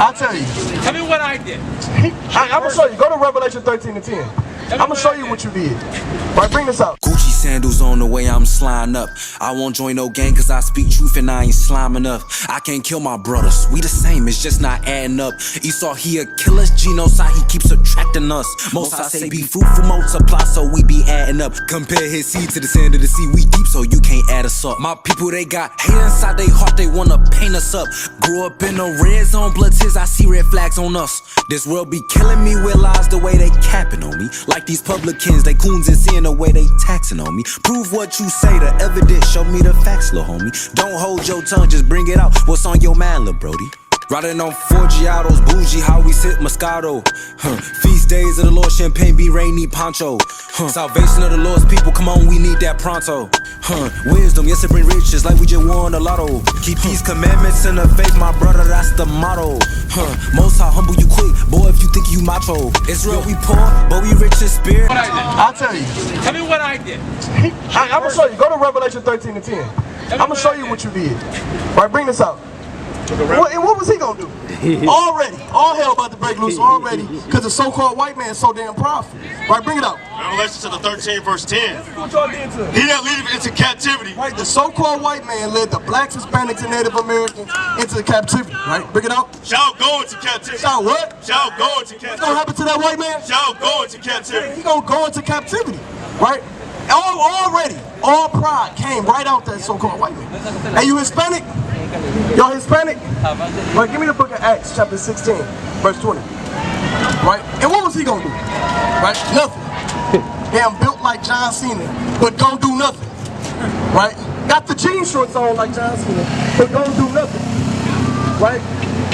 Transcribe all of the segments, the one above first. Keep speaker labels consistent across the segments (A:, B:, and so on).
A: I'll tell you.
B: Tell me what I did.
A: I'm gonna show you. Go to Revelation 13:10. I'm gonna show you what you did. Right, bring this out.
C: Gucci sandals on the way I'm sliding up. I won't join no gang cause I speak truth and I ain't sliming up. I can't kill my brothers, we the same, it's just not adding up. Esau he a killer, genocide he keeps attracting us. Most I say be fruitful, multiply so we be adding up. Compare his seed to the sand of the sea, we deep so you can't add us up. My people they got hate inside they heart, they wanna paint us up. Grew up in the red zone, blood tears, I see red flags on us. This world be killing me with lies the way they capping on me. Like these publicans, they coons and seeing the way they taxing on me. Prove what you say, the evidence, show me the facts, lil' homie. Don't hold your tongue, just bring it out. What's on your mind, lil' brody? Riding on 4 Giottos, bougie, how we sip Moscato. Feast days of the Lord, champagne be rainy poncho. Salvation of the Lord's people, come on, we need that pronto. Wisdom, yes, it bring riches like we just won the lotto. Keep these commandments in the faith, my brother, that's the motto. Most high humble you quick, boy, if you think you macho. Israel, we poor, but we rich in spirit.
B: What I did.
A: I'll tell you.
B: Tell me what I did.
A: I'm gonna show you. Go to Revelation 13:10. I'm gonna show you what you did. Right, bring this out. What was he gonna do? Already, all hell about to break loose already, because the so-called white man is so damn powerful. Right, bring it out.
D: Revelation to the 13 verse 10.
A: What y'all did to him?
D: He that leadeth into captivity.
A: Right, the so-called white man led the blacks, Hispanics, and Native Americans into captivity. Right, bring it out.
D: Shall go into captivity.
A: Shall what?
D: Shall go into
A: What's
D: captivity.
A: gonna happen to that white man?
D: Shall go into captivity.
A: He gonna go into captivity. Right? Already, all pride came right out that so-called white man. Hey, you Hispanic? Y'all Hispanic? Right, give me the book of Acts, chapter 16, verse 20. Right? And what was he gonna do? Right? Nothing. Damn, built like John Cena, but don't do nothing. Right? Got the jean shorts on like John Cena, but don't do nothing. Right?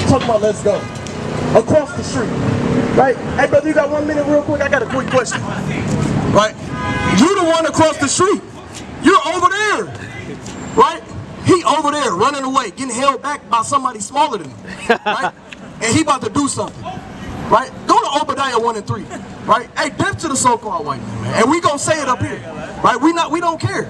A: Talk about let's go. Across the street. Right? Hey, brother, you got 1 minute real quick? I got a quick question. Right? You the one across the street. You're over there. Right? He over there running away, getting held back by somebody smaller than him. Right? And he about to do something. Right? Go to Obadiah 1 and 3. Right? Hey, death to the so-called white man. And we gonna say it up here. Right? We don't care.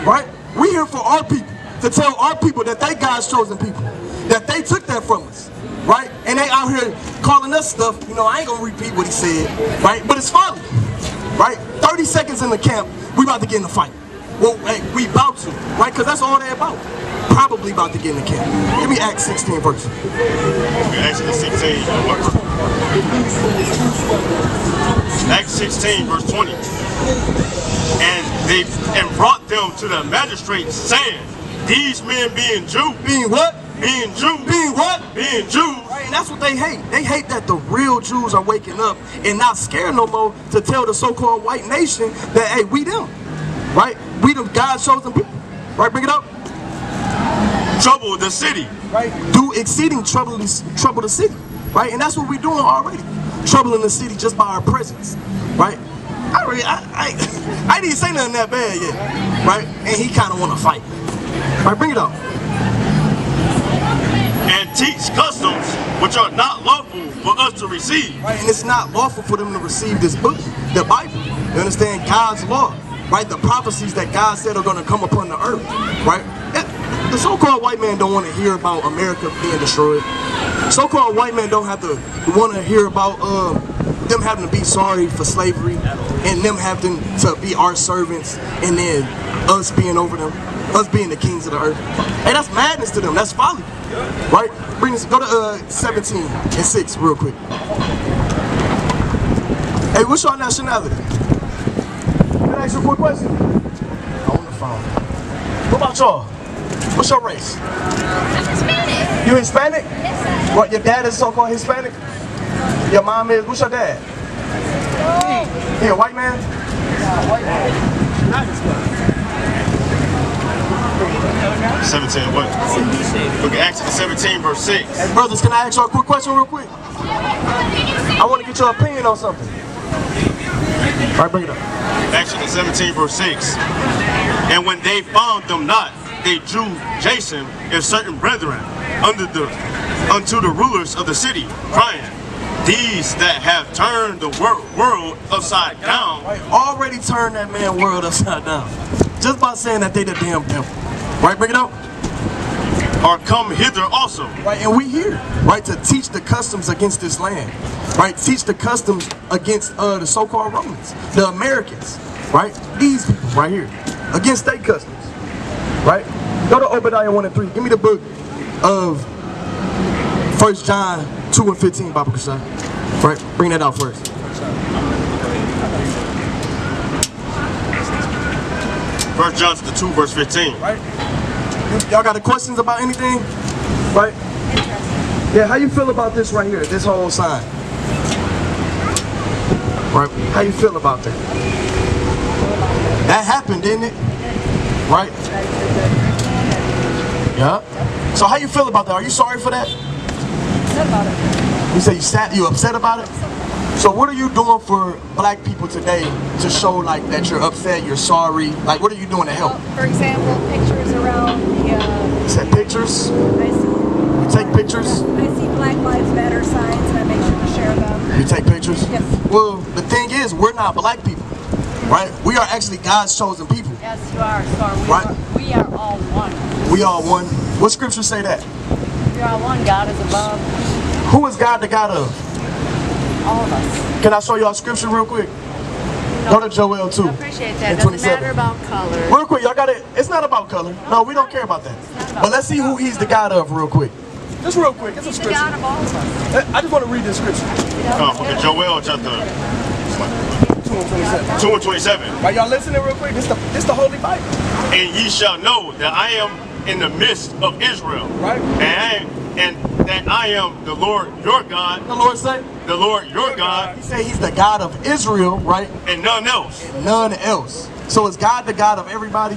A: Right? We here for our people. To tell our people that they God's chosen people. That they took that from us. Right? And they out here calling us stuff. You know, I ain't gonna repeat what he said. Right? But it's folly. Right? 30 seconds in the camp, we about to get in a fight. Well, hey, we about to, right? Because that's all they about. Probably about to get in the camp. Give me Acts 16 verse.
D: Acts 16. Acts 16 verse 20. And they brought them to the magistrates, saying, these men being Jews.
A: Being what?
D: Being Jews.
A: Being what?
D: Being Jews.
A: Right, and that's what they hate. They hate that the real Jews are waking up and not scared no more to tell the so-called white nation that, hey, we them. Right? We them God's chosen people. Right? Bring it up.
D: Trouble the city.
A: Right? Do exceeding trouble the city. Right? And that's what we're doing already. Troubling the city just by our presence. Right? I didn't say nothing that bad yet. Right? And he kind of want to fight. Right? Bring it up.
D: And teach customs which are not lawful for us to receive.
A: Right? And it's not lawful for them to receive this book, the Bible. You understand? God's law. Right? The prophecies that God said are going to come upon the earth. Right? The so-called white man don't want to hear about America being destroyed. So-called white man don't have to want to hear about them having to be sorry for slavery and them having to be our servants and then us being over them, us being the kings of the earth. Hey, that's madness to them. That's folly. Right? Bring this. Go to 17 and 6 real quick. Hey, what's your nationality? Can I ask you a quick question? On the phone. What about y'all? What's your race?
E: I'm Hispanic.
A: You Hispanic?
E: Yes, sir.
A: What, your dad is so-called Hispanic? Your mom is? What's your dad? He a white man? White man. Not Hispanic.
D: 17 what? Look at Acts 17 verse 6.
A: Hey brothers, can I ask y'all a quick question real quick? I want to get your opinion on something. All right, bring it up.
D: Acts 17 verse 6. And when they found them not, they drew Jason and certain brethren unto the rulers of the city, crying, these that have turned the world upside down.
A: Right, already turned that man world upside down. Just by saying that they the damn devil. Right, bring it up.
D: are come hither also.
A: Right, and we here, right, to teach the customs against this land, right? Teach the customs against the so-called Romans, the Americans, right? These people right here, against state customs, right? Go to Obadiah 1 and 3. Give me the book of 1 John 2 and 15, Baba Kasai. Right, bring that out first.
D: 1 John 2 verse 15.
A: Right? Y'all got any questions about anything? Right? Yeah, how you feel about this right here, this whole sign? Right? How you feel about that? That happened, didn't it? Right? Yeah. So how you feel about that? Are you sorry for that?
E: Upset about it.
A: You say you upset about it? So what are you doing for black people today to show like that you're upset, you're sorry? Like what are you doing to help?
E: Well, for example, pictures around the.
A: You said pictures?
E: I see.
A: You take pictures?
E: I see Black Lives Matter signs and I make sure to share them.
A: You take pictures?
E: Yes.
A: Well, the thing is, we're not black people, right? We are actually God's chosen people.
F: Yes, you are, sir.
A: Right.
F: We are all one.
A: We are one. What scripture say that?
F: We are one. God is above
A: Who is God the God of?
F: all of us.
A: Can I show y'all scripture real quick? Go to Joel 2.
F: I appreciate that.
A: and
F: Doesn't
A: 27.
F: matter about color.
A: Real quick, y'all got it. It's not about color. No, we don't care about that. But let's see who he's the God of real quick. Just real quick. It's a
F: He's the
A: scripture.
F: God of all of us.
A: I just want to read this scripture.
D: Okay, Joel chapter
A: 2 and 27.
D: 2 and 27.
A: Right, y'all listening real quick? This the Holy Bible.
D: And ye shall know that I am in the midst of Israel.
A: Right.
D: And that I am the Lord your God.
A: The Lord said,
D: The Lord your God,
A: he said he's the God of Israel, right?
D: and none else.
A: None else. So is God the God of everybody?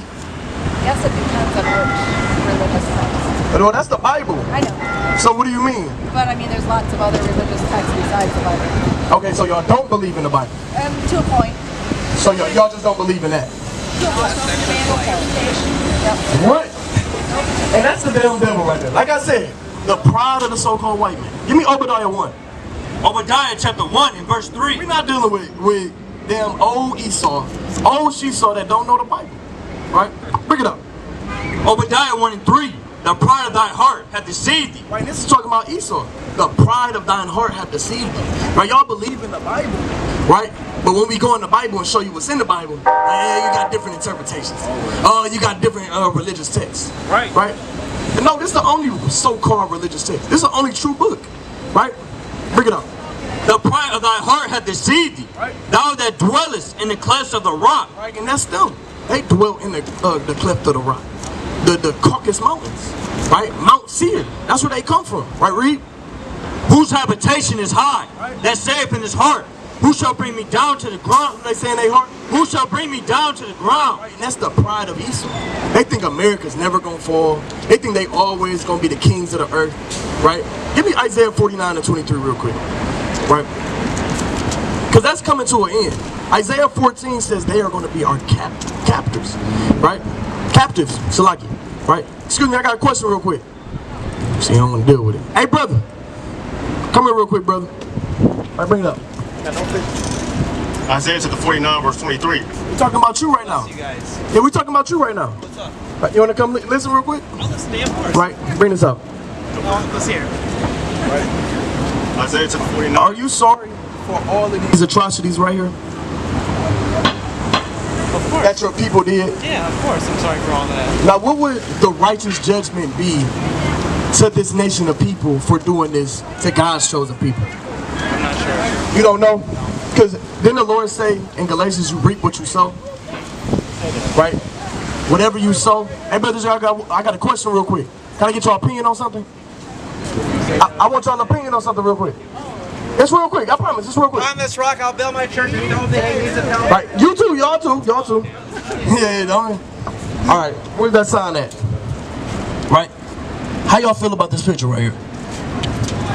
E: Yes, it depends on which religious text.
A: Well, that's the Bible.
E: I know.
A: So what do you mean?
E: But I mean, there's lots of other religious texts besides the Bible.
A: Okay, so y'all don't believe in the Bible.
E: To a point.
A: So y'all just don't believe in that.
E: To a point. Yep.
A: What? And that's the damn devil right there. Like I said, the pride of the so-called white man. Give me Obadiah 1.
B: Obadiah chapter 1 and verse 3.
A: We're not dealing with damn old Esau, old Shesau that don't know the Bible. Right? Bring it up.
B: Obadiah 1 and 3. The pride of thy heart hath deceived thee.
A: Right, this is talking about Esau. The pride of thine heart hath deceived thee. Right, y'all believe in the Bible, right? But when we go in the Bible and show you what's in the Bible, you got different interpretations. You got different religious texts.
B: Right.
A: Right? And no, this is the only so-called religious text. This is the only true book. Right? Bring it up.
B: The pride of thy heart hath deceived thee.
A: Right.
B: Thou that dwellest in the clefts of the rock.
A: Right, and that's them. They dwell in the cleft of the rock. The Caucasus Mountains. Right? Mount Seir. That's where they come from. Right, read?
B: Whose habitation is high.
A: Right.
B: That saith in his heart. Who shall bring me down to the ground?
A: They say in their heart.
B: Who shall bring me down to the ground?
A: Right, and that's the pride of Esau. They think America's never gonna fall. They think they always gonna be the kings of the earth, right? Give me Isaiah 49 and 23 real quick, right? Because that's coming to an end. Isaiah 14 says they are gonna be our captors, right? Captives, Salaki, right? Excuse me, I got a question real quick. See, I don't wanna deal with it. Hey, brother, come here real quick, brother. All right, bring it up.
D: Isaiah chapter 49 verse 23.
A: We're talking about you right now.
B: You guys.
A: Yeah, we're talking about you right now.
B: What's up?
A: Right, you wanna come listen real quick?
B: I'll listen to you, of course.
A: Right, bring this up.
B: Let's hear.
D: Isaiah chapter 49.
A: Are you sorry for all of these atrocities right here
B: Of course.
A: that your people did?
B: Yeah, of course. I'm sorry for all that.
A: Now, what would the righteous judgment be to this nation of people for doing this to God's chosen people?
B: I'm not sure.
A: You don't know? Because didn't the Lord say in Galatians, you reap what you sow? Right? Whatever you sow. Hey, brothers, I got a question real quick. Can I get your opinion on something? I want y'all opinion on something real quick. It's real quick. I promise. It's real quick.
B: On this rock, I'll build my church and don't think he needs to tell.
A: Right. You too. Y'all too. Yeah, don't. All right. Where's that sign at? Right. How y'all feel about this picture right here?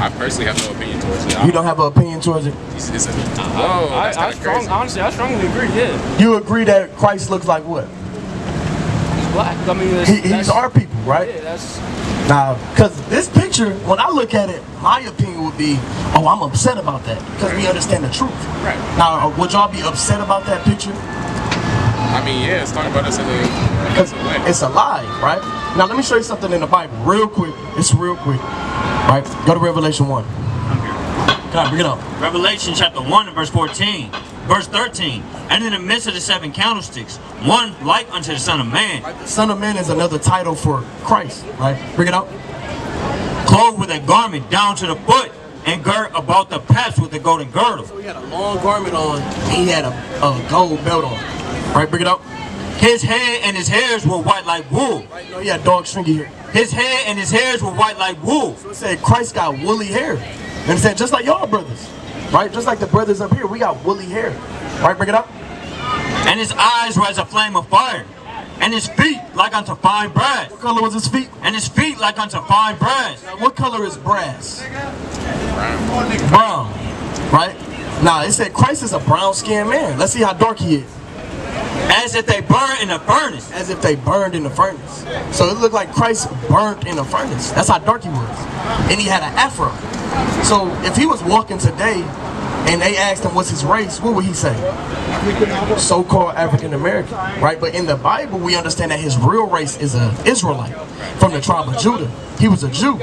G: I personally have no opinion towards it.
A: You don't have an opinion towards it?
G: It's a, whoa, that's kind of crazy.
B: Honestly, I strongly agree. Yeah,
A: You agree that Christ looks like what?
B: he's black. I mean,
A: He's our people, right?
B: Yeah, that's.
A: Now, because this picture, when I look at it, my opinion would be, oh, I'm upset about that because we understand the truth.
B: Right.
A: Now, would y'all be upset about that picture?
G: I mean, yeah, it's talking about us in a
A: Because it's a lie, right? Now let me show you something in the Bible real quick. It's real quick, right? Go to Revelation 1. Come on, bring it up.
B: Revelation chapter 1 and verse 14. Verse 13. And in the midst of the 7 candlesticks, one like unto the Son of Man.
A: Right? The Son of Man is another title for Christ, right? Bring it up.
B: Clothed with a garment down to the foot, and girt about the paps with a golden girdle.
A: So he had a long garment on, and he had a gold belt on. Right, bring it up.
B: His head and his hairs were white like wool.
A: Right, no, he had dog stringy hair.
B: His head and his hairs were white like wool.
A: So it said Christ got woolly hair. And it said just like y'all brothers, right? Just like the brothers up here, we got woolly hair. Right, bring it up.
B: And his eyes were as a flame of fire, and his feet like unto fine brass.
A: What color was his feet?
B: And his feet like unto fine brass.
A: Now, what color is brass?
G: brown.
A: Brown. Right? Now, it said Christ is a brown-skinned man. Let's see how dark he is.
B: As if they burn in a furnace.
A: As if they burned in the furnace. So it looked like Christ burnt in a furnace. That's how dark he was. And he had an afro. So if he was walking today and they asked him what's his race, what would he say? So-called African American, right? But in the Bible, we understand that his real race is an Israelite from the tribe of Judah. He was a Jew,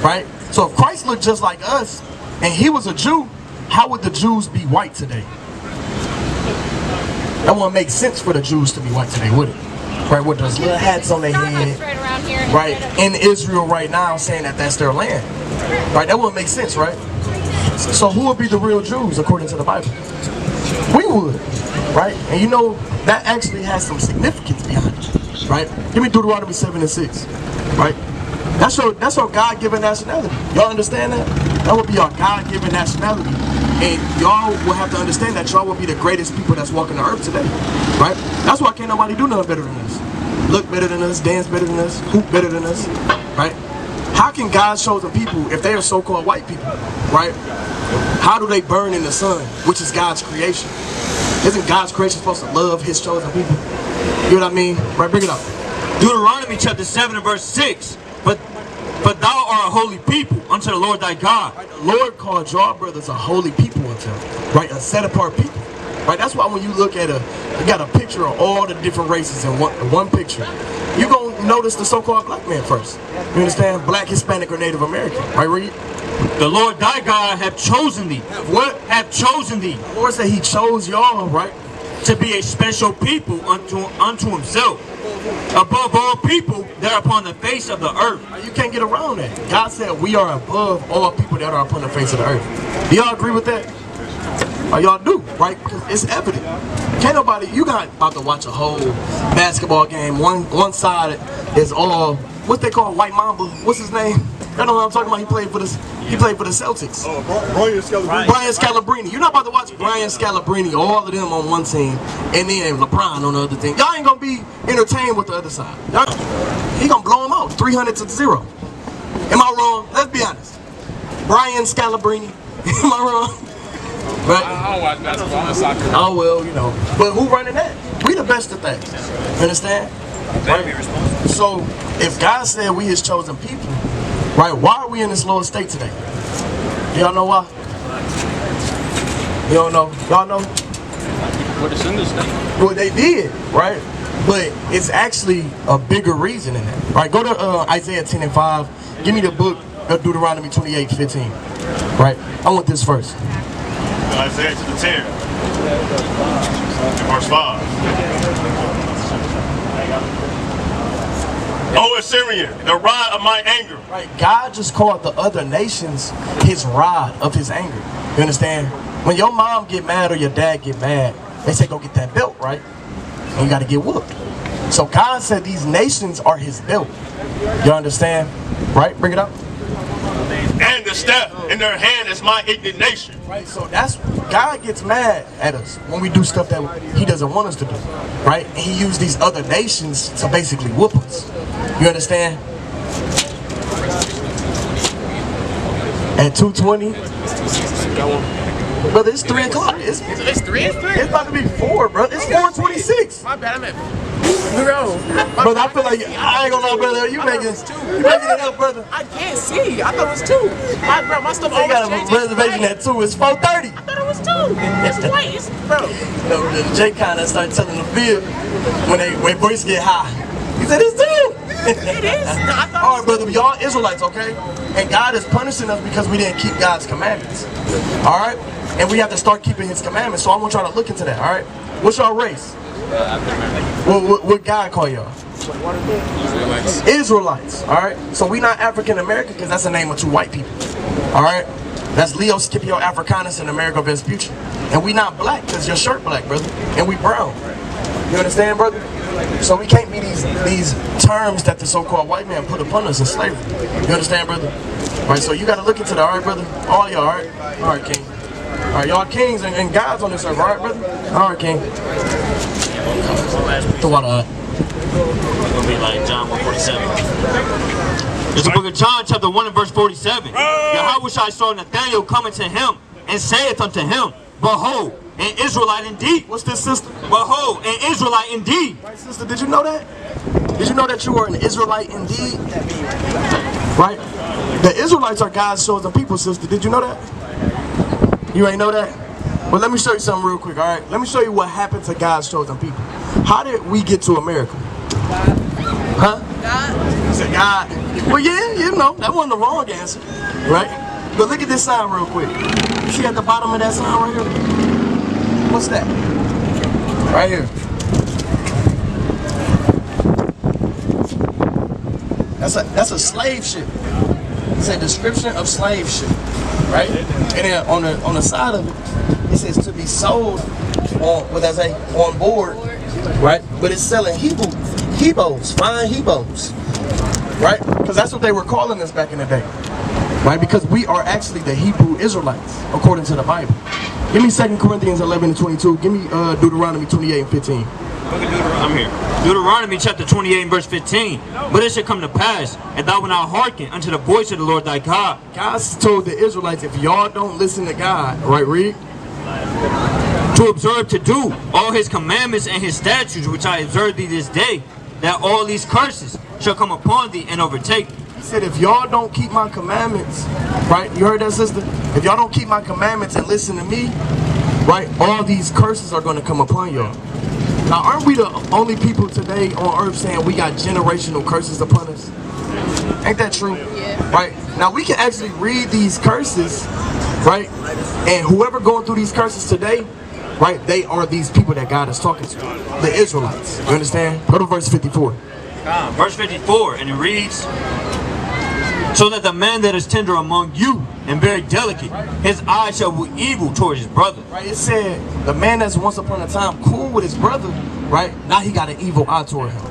A: right? So if Christ looked just like us and he was a Jew, how would the Jews be white today? That wouldn't make sense for the Jews to be white today, would it? Right, with those little hats on their head, right, in Israel right now saying that that's their land. Right, that wouldn't make sense, right? So who would be the real Jews according to the Bible? We would, right? And you know, that actually has some significance behind it, right? Give me Deuteronomy 7 and 6, right? That's your God-given nationality. Y'all understand that? That would be your God-given nationality. And y'all will have to understand that y'all will be the greatest people that's walking the earth today, right? That's why can't nobody do nothing better than us. Look better than us, dance better than us, hoop better than us, right? How can God's chosen people, if they are so-called white people, right? How do they burn in the sun, which is God's creation? Isn't God's creation supposed to love his chosen people? You know what I mean? Right, bring it up.
B: Deuteronomy chapter 7 and verse 6. But thou art a holy people unto the Lord thy God.
A: Right, the Lord called y'all brothers a holy people unto him, right? A set-apart people. Right, that's why when you look at you got a picture of all the different races in one picture. You're going to notice the so-called black man first. You understand? Black, Hispanic, or Native American. Right, read?
B: The Lord thy God hath chosen thee.
A: What?
B: Hath chosen thee.
A: The Lord said he chose y'all, right?
B: To be a special people unto himself. Above all people that are upon the face of the earth.
A: You can't get around that. God said we are above all people that are upon the face of the earth. Do y'all agree with that? Y'all do, right? Because it's evident. Can't nobody, you not about to watch a whole basketball game. One side is all, what they call white mamba. What's his name? I don't know what I'm talking about. He played for the Celtics.
D: Oh, Brian Scalabrine.
A: Brian Scalabrine. You're not about to watch Brian Scalabrine, all of them on one team, and then LeBron on the other team. Y'all ain't gonna be entertained with the other side. He gonna blow them out, 300-0. Am I wrong? Let's be honest. Brian Scalabrine. Am I wrong? Right?
G: I don't watch basketball and soccer.
A: Oh well, you know. But who running that? We the best at that. You understand? Right? So if God said we his chosen people, right, why are we in this lower state today? Y'all know why? You don't know? Y'all know?
B: What is in this thing?
A: Well, they did, right? But it's actually a bigger reason in that. Right? Go to Isaiah 10 and 5. Give me the book of Deuteronomy 28:15. Right? I want this first.
D: Isaiah chapter 10, verse 5. O Assyrian, the rod of my anger.
A: Right, God just called the other nations his rod of his anger. You understand? When your mom get mad or your dad get mad, they say go get that belt, right? And you got to get whooped. So God said these nations are his belt. You understand? Right? Bring it up.
D: And the staff in their hand is my indignation.
A: Right, so that's, God gets mad at us when we do stuff that he doesn't want us to do. Right? And he used these other nations to basically whoop us. You understand? At 2:20, Brother, it's 3 o'clock. It's
G: 3?
A: It's about to be 4, bro. It's 4:26.
G: My bad, I meant. Bro.
A: Brother, I feel like I ain't gonna lie, brother. You making it up, brother.
G: I can't see. I thought it was 2. My stuff
A: They
G: always
A: got a
G: changes.
A: reservation at 2. It's 4:30.
G: I thought it was 2. It's white. It's, bro.
A: No, Jay kind of started telling the bill when voice get high. He said it's 2.
G: It is. No, I thought
A: All right, brother, y'all Israelites, okay? And God is punishing us because we didn't keep God's commandments. All right? And we have to start keeping his commandments. So I want y'all to look into that, all right? What's your race? What God call y'all? Israelites, all right? So we not African American because that's the name of 2 white people, all right? That's Leo Scipio Africanus and Amerigo Vespucci. And we not black because your shirt black, brother. And we brown. You understand, brother? So we can't be these terms that the so-called white man put upon us in slavery. You understand, brother? All right, so you got to look into that, all right, brother? All y'all, all right? All right, king. All right, y'all kings and gods on this earth, all right, brother? All right, king. The water.
B: It's gonna be like John 1:47. It's the book of John, chapter 1 and verse 47. Yahweh saw Nathanael coming to him and saith unto him, Behold, an Israelite indeed.
A: What's this, sister?
B: Behold, an Israelite indeed.
A: Right, sister, did you know that? Did you know that you are an Israelite indeed? Right? The Israelites are God's chosen people, sister. Did you know that? You ain't know that? Well, let me show you something real quick, all right? Let me show you what happened to God's chosen people. How did we get to America? Huh? God. You said God. Well, yeah, you know, that wasn't the wrong answer, right? But look at this sign real quick. You see at the bottom of that sign right here? What's that? Right here. That's a slave ship. It's a description of slave ship, right? And then on the side of it, it says to be sold on board, right? But it's selling hebos, fine hebos, right? Because that's what they were calling us back in the day, right? Because we are actually the Hebrew Israelites according to the Bible. Give me 2 Corinthians 11 and 22. Give me Deuteronomy 28 and 15.
B: I'm here. Deuteronomy chapter 28 and verse 15. But it shall come to pass, if thou wilt not hearken unto the voice of the Lord thy God.
A: God told the Israelites, if y'all don't listen to God, right, read?
B: To observe to do all his commandments and his statutes, which I observe thee this day, that all these curses shall come upon thee and overtake thee.
A: He said, if y'all don't keep my commandments, right? You heard that, sister? If y'all don't keep my commandments and listen to me, right, all these curses are going to come upon y'all. Now, aren't we the only people today on earth saying we got generational curses upon us? Ain't that true? Yeah. Right? Now, we can actually read these curses, right? And whoever going through these curses today, right, they are these people that God is talking to. The Israelites. You understand? Go to verse 54.
B: Verse 54, and it reads, so that the man that is tender among you and very delicate, his eye shall be evil towards his brother.
A: Right, it said the man that's once upon a time cool with his brother, right, now he got an evil eye toward him,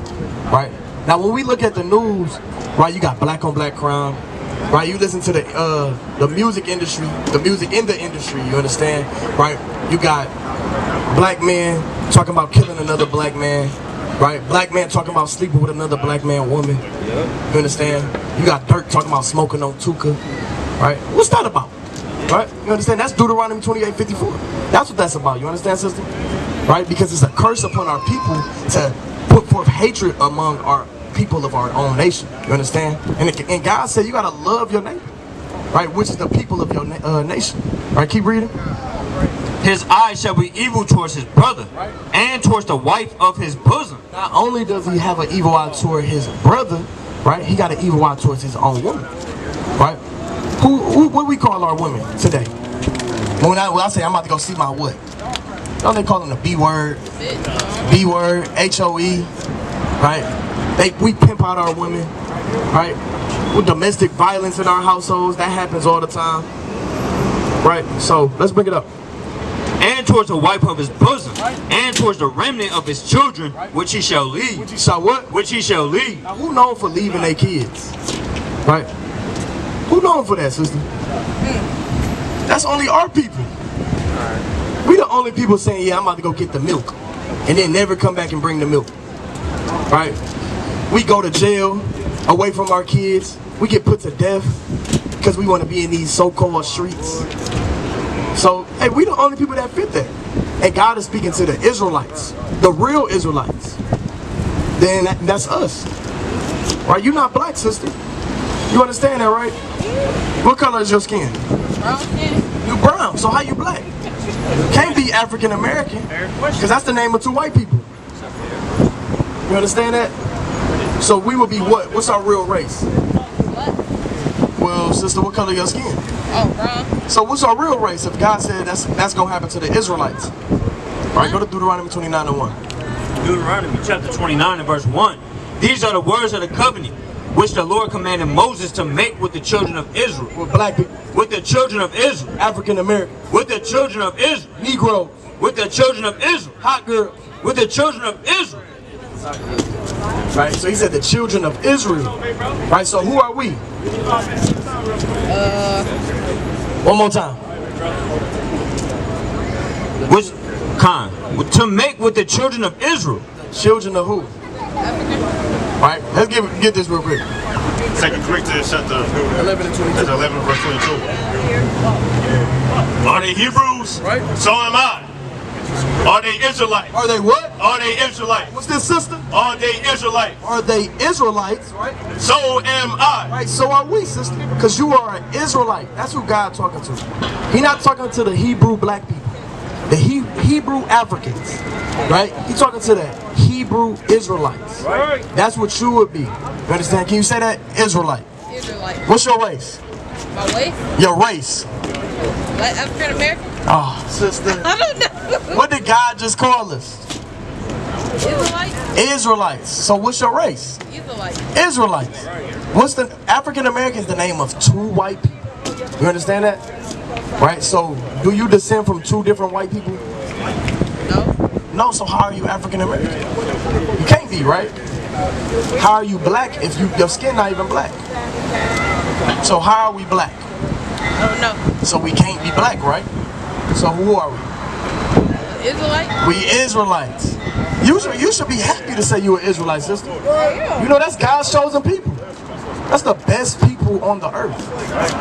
A: right? Now when we look at the news, right, you got black on black crime, right? You listen to the music industry, the music in the industry, you understand, right? You got black men talking about killing another black man, right? Black man talking about sleeping with another black man woman. You understand? You got Dirk talking about smoking on Tuka, right? What's that about? Right? You understand? That's Deuteronomy 28:54. That's what that's about. You understand, sister? Right? Because it's a curse upon our people to put forth hatred among our people of our own nation. You understand? And God said you gotta love your neighbor, right? Which is the people of your nation. Right? Keep reading.
B: His eye shall be evil towards his brother, and towards the wife of his bosom.
A: Not only does he have an evil eye toward his brother, right? He got an evil eye towards his own woman, right? What do we call our women today? When I say I'm about to go see my what? Don't they call them the B word, HOE, right? We pimp out our women, right? With domestic violence in our households, that happens all the time, right? So let's bring it up.
B: And towards the wife of his bosom, and towards the remnant of his children, which he shall leave.
A: Which he shall what?
B: Which he shall leave.
A: Now, who known for leaving their kids? Right? Who known for that, sister? That's only our people. We the only people saying, yeah, I'm about to go get the milk, and then never come back and bring the milk. Right? We go to jail, away from our kids. We get put to death because we want to be in these so-called streets. So, hey, we the only people that fit that. And God is speaking to the Israelites, the real Israelites. Then that's us. Right? You're not black, sister. You understand that, right? What color is your skin?
E: Brown skin.
A: You brown, so how you black? Can't be African American, because that's the name of two white people. You understand that? So we will be what? What's our real race?
E: What?
A: Well, sister, what color your skin?
E: Oh, brown.
A: So what's our real race if God said that's gonna happen to the Israelites? Right, go to Deuteronomy 29:1.
B: Deuteronomy chapter 29 and verse 1. These are the words of the covenant which the Lord commanded Moses to make with the children of Israel.
A: With black people,
B: With the children of Israel.
A: African American,
B: With the children of Israel.
A: Negroes,
B: With the children of Israel.
A: hot girls.
B: With the children of Israel.
A: Right, so he said the children of Israel. Right, so who are we? One more time.
B: Which kind? To make with the children of Israel.
A: Children of who? Right, let's get this real quick.
D: 2 Corinthians chapter
A: 11 and 22.
D: 11 verse 22. Are they Hebrews?
A: Right.
D: So am I. Are they Israelites?
A: Are they what?
D: Are they Israelites?
A: What's this, sister?
D: Are they Israelites?
A: Are they Israelites? Right.
D: So am I.
A: Right, so are we, sister. Because you are an Israelite. That's who God talking to. He not talking to the Hebrew black people. The Hebrew Africans. Right? He talking to the Hebrew Israelites.
D: Right.
A: That's what you would be. You understand? Can you say that? Israelite.
E: Israelite.
A: What's your race?
E: My waist.
A: Your race.
E: Like African American.
A: Oh, sister.
E: I don't know.
A: What did God just call us?
E: Israelite.
A: Israelites. So what's your race?
E: Israelite.
A: Israelites. What's the African American is the name of two white people. You understand that? Right? So do you descend from two different white people?
E: No.
A: No, so how are you African American? You can't be, right? How are you black if your skin not even black? So how are we black?
E: Oh no.
A: So we can't be black, right? So who are we?
E: Israelite.
A: We Israelites. You should be happy to say you're an Israelite, sister. You know that's God's chosen people. That's the best people on the earth.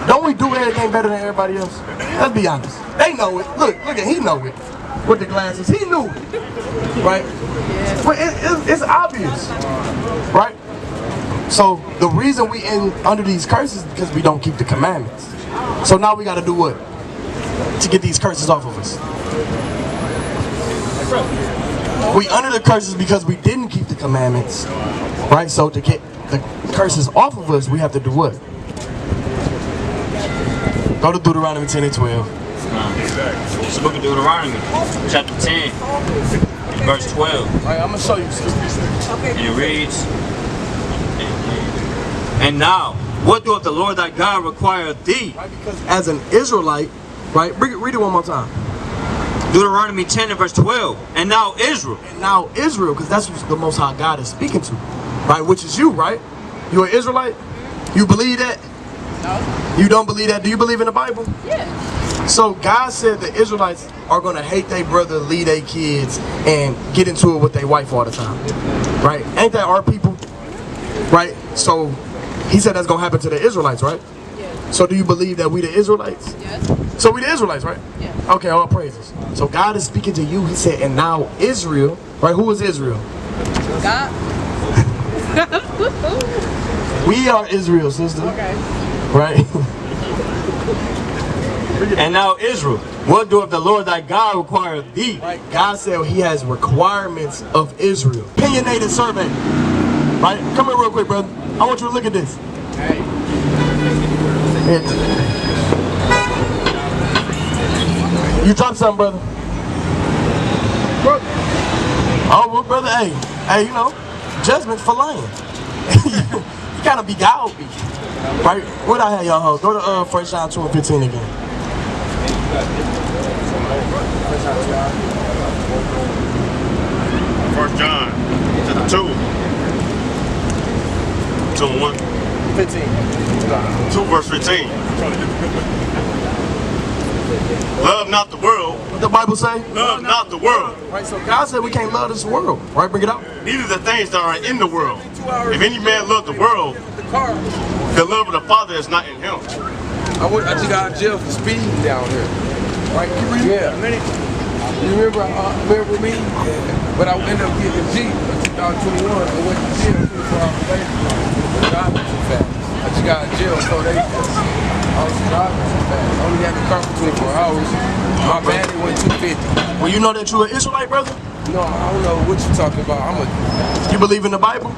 A: Don't we do everything better than everybody else? Let's be honest. They know it. Look at he know it. With the glasses, he knew it. Right? But it's obvious. Right? So the reason we under these curses is because we don't keep the commandments. So now we got to do what? To get these curses off of us. We under the curses because we didn't keep the commandments. Right? So to get the curses off of us, we have to do what? Go to Deuteronomy 10 and 12.
B: It's the book of Deuteronomy, chapter 10, verse 12.
A: Alright, I'm going to show you, sister.
B: And it reads, And now, what doth the Lord thy God require of thee?
A: Right, because as an Israelite, right, read it one more time.
B: Deuteronomy 10 and verse 12. And now Israel.
A: And now Israel, because that's what the Most High God is speaking to, right, which is you, right? You an Israelite? You believe that?
E: No.
A: You don't believe that? Do you believe in the Bible?
E: Yeah.
A: So God said the Israelites are going to hate their brother, lead their kids, and get into it with their wife all the time. Right? Ain't that our people? Right? So he said that's going to happen to the Israelites, right?
E: Yeah.
A: So do you believe that we the Israelites?
E: Yes.
A: So we the Israelites, right?
E: Yeah.
A: Okay, all praises. So God is speaking to you. He said, and now Israel, right? Who is Israel?
E: God.
A: We are Israel, sister.
E: Okay.
A: Right?
B: And now Israel, what doeth the Lord thy God require of thee?
A: Right? God said he has requirements of Israel. Opinionated survey. Right? Come here real quick, brother. I want you to look at this.
E: Hey.
A: You dropped something, brother. Oh, well, brother, hey, you know, judgment for lying. You gotta be beguiled me. Right? What I had y'all hold? Go to 1 John 2 and 15 again.
D: 1 John chapter 2. 2 and 1.
A: 15.
D: 2 verse 15. Love not the world.
A: What the Bible say?
D: Love not the world.
A: Right, so God said we can't love this world. Right, bring it out.
D: Neither the things that are in the world. If any man love the world, the love of the Father is not in him.
H: I just got out of jail for speeding down here. right? Yeah. You remember me? But I ended up getting a Jeep in 2021 and went to jail 24 hours later. Driving too fast. I just got in jail 4 days ago. I was driving too fast. I only had the car for 24 hours. My battery went 250.
A: Well, you know that you're an Israelite, brother?
H: No, I don't know what you're talking about.
A: You believe in the Bible?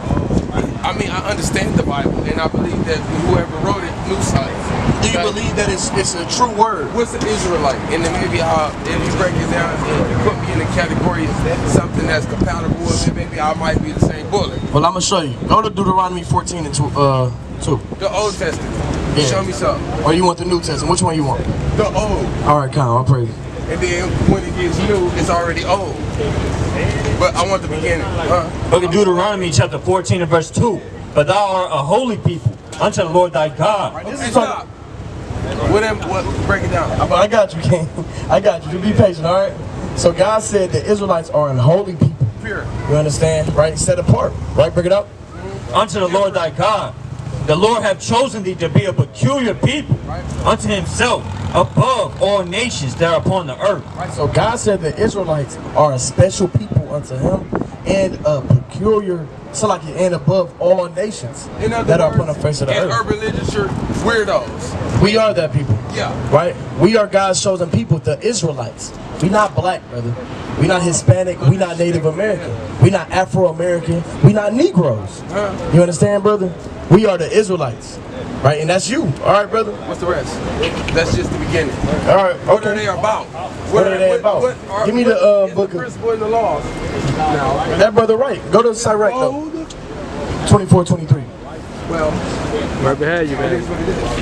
H: I mean, I understand the Bible, and I believe that whoever wrote it knew something.
A: Do you believe that it's a true word?
H: What's an Israelite? And then maybe if you break it down and put me in the category of something that's compatible with it, maybe I might be the same bullet.
A: Well, I'm going to show you. Go to Deuteronomy 14 and 2.
H: The Old Testament. Yeah. Show me something.
A: Or you want the New Testament? Which one you want?
H: The Old.
A: All right, I'll pray.
H: And then when it gets new, it's already old. But I want the beginning.
B: Book of Deuteronomy chapter 14 and verse 2. But thou art a holy people unto the Lord thy God.
H: Hey, stop. Break it down.
A: I got you, King. I got you. Be patient, all right? So God said the Israelites are an holy people.
H: Pure.
A: You understand? Right? Set apart. Right? Break it up.
B: Unto the Lord thy God. The Lord hath chosen thee to be a peculiar people unto himself above all nations that are upon the earth.
A: Right. So God said the Israelites are a special people unto him and a peculiar, so like and above all nations that are upon the face of the earth.
H: In urban literature, weirdos.
A: We are that people.
H: Yeah.
A: Right? We are God's chosen people, the Israelites. We not black, brother. We not Hispanic. We not Native American. We not Afro-American. We not Negroes. You understand, brother? We are the Israelites. Right? And that's you. All right, brother?
H: What's the rest? That's just the beginning.
A: All right. Okay.
H: What are they about?
A: What are they about? Give me the book of...
H: principle in the laws.
A: That brother right. Go to Sirach, though. 24:23.
H: Well,
I: right behind you, man.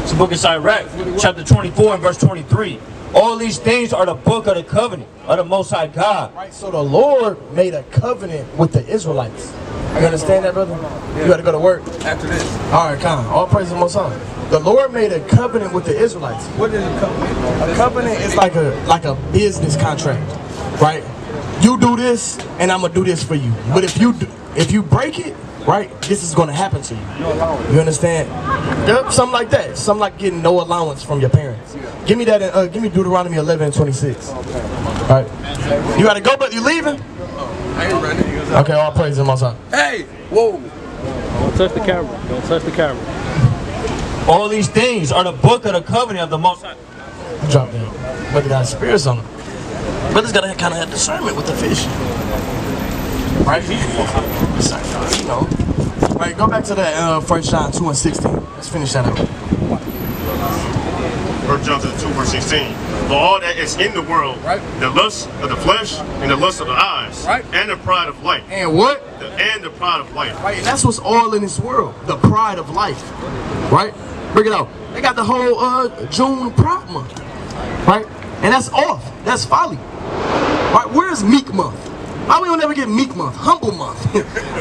B: It's the book of Sirach, chapter 24 and verse 23. All these things are the book of the covenant of the Most High God.
A: Right, so the Lord made a covenant with the Israelites. You understand that, brother? Yeah. You got to go to work.
H: After this.
A: All right, come on. All praise the Most High. The Lord made a covenant with the Israelites.
H: What is a covenant?
A: A covenant is like a business contract, right? You do this, and I'm gonna do this for you. But if you break it, right, this is gonna happen to you.
H: No allowance.
A: You understand? Yep, something like that. Something like getting no allowance from your parents. Yeah. Give me that. Give me Deuteronomy 11 and 26. Okay. All right. You gotta go, but you leaving?
H: I ain't running.
A: Okay. All praise the Most High.
H: Hey, whoa!
I: Don't touch the camera. Don't touch the camera.
B: All these things are the book of the covenant of the Most High.
A: Drop down. Brother got spirits on him. Brother's gotta kind of have discernment with the fish. Right? You know. Right, go back to that 1 John 2 and 16. Let's finish that up.
D: 1 John 2 verse 16. For all that is in the world,
H: right,
D: the lust of the flesh and the lust of the eyes,
H: right,
D: and the pride of life.
A: And what?
D: And the pride of life.
A: Right, and that's what's all in this world. The pride of life. Right? Bring it out. They got the whole June Pride Month. Right? And that's off. That's folly. Right? Where's Meek Month? Why we don't ever get Meek Month? Humble Month.